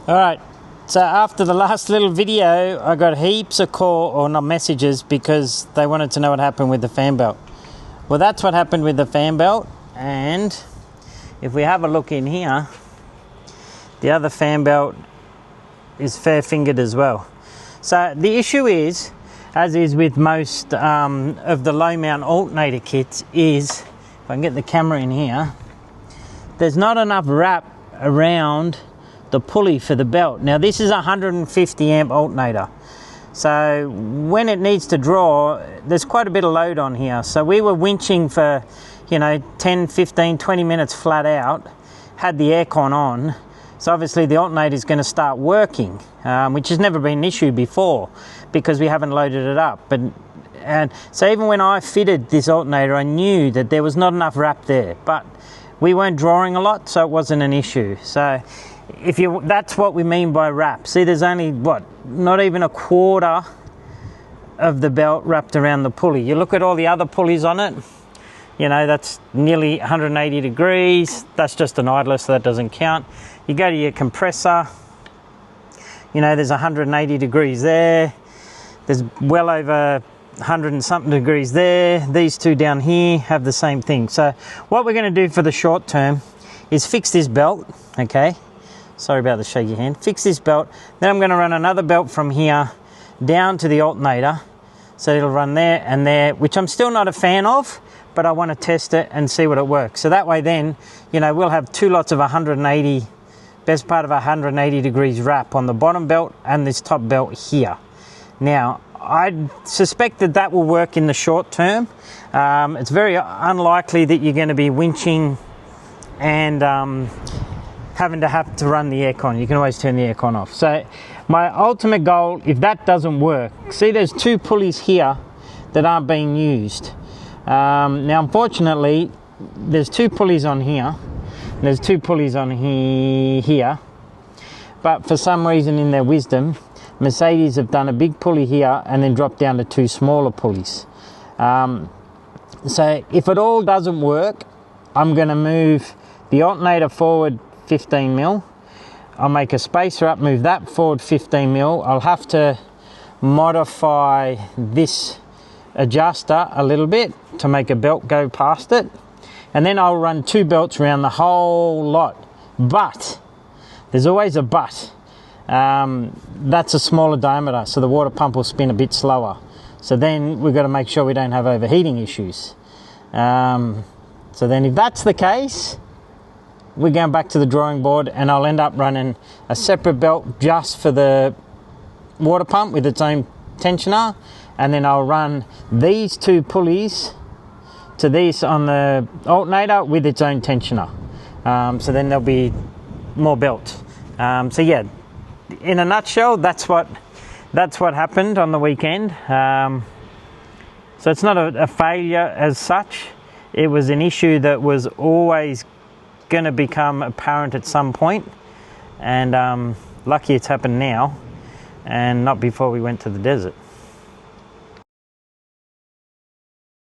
Alright, so after the last little video, I got heaps of messages because they wanted to know what happened with the fan belt. Well, that's what happened with the fan belt, and if we have a look in here, the other fan belt is fair-fingered as well. So the issue is, as is with most of the low mount alternator kits, is, if I can get the camera in here, there's not enough wrap around the pulley for the belt. Now this is a 150 amp alternator, so when it needs to draw, there's quite a bit of load on here. So we were winching for 10, 15, 20 minutes flat out, had the aircon on, so obviously the alternator is going to start working, which has never been an issue before because we haven't loaded it up. And so even when I fitted this alternator, I knew that there was not enough wrap there, but we weren't drawing a lot, so it wasn't an issue. So that's what we mean by wrap. See, there's only not even a quarter of the belt wrapped around the pulley. You look at all the other pulleys on it, that's nearly 180 degrees. That's just an idler, so that doesn't count. You go to your compressor, there's 180 degrees there. There's well over 100 and something degrees there. These two down here have the same thing. So what we're going to do for the short term is fix this belt, okay? Sorry about the shaky hand. Fix this belt. Then I'm going to run another belt from here down to the alternator. So it'll run there and there, which I'm still not a fan of, but I want to test it and see what it works. So that way then, we'll have two lots of 180, best part of 180 degrees wrap on the bottom belt and this top belt here. Now, I suspect that will work in the short term. It's very unlikely that you're going to be winching and having to run the aircon. You can always turn the aircon off. So my ultimate goal, if that doesn't work, see there's two pulleys here that aren't being used. Now unfortunately there's two pulleys on here, there's two pulleys on here, but for some reason in their wisdom, Mercedes have done a big pulley here and then dropped down to two smaller pulleys. So if it all doesn't work, I'm going to move the alternator forward 15 mil. I'll make a spacer up, move that forward 15 mil. I'll have to modify this adjuster a little bit to make a belt go past it, and then I'll run two belts around the whole lot. But there's always a but. That's a smaller diameter, so the water pump will spin a bit slower. So then we've got to make sure we don't have overheating issues. So then if that's the case, we're going back to the drawing board, and I'll end up running a separate belt just for the water pump with its own tensioner, and then I'll run these two pulleys to these on the alternator with its own tensioner. So then there'll be more belt. So yeah, in a nutshell, that's what happened on the weekend. So it's not a failure as such. It was an issue that was always going to become apparent at some point, and lucky it's happened now and not before we went to the desert.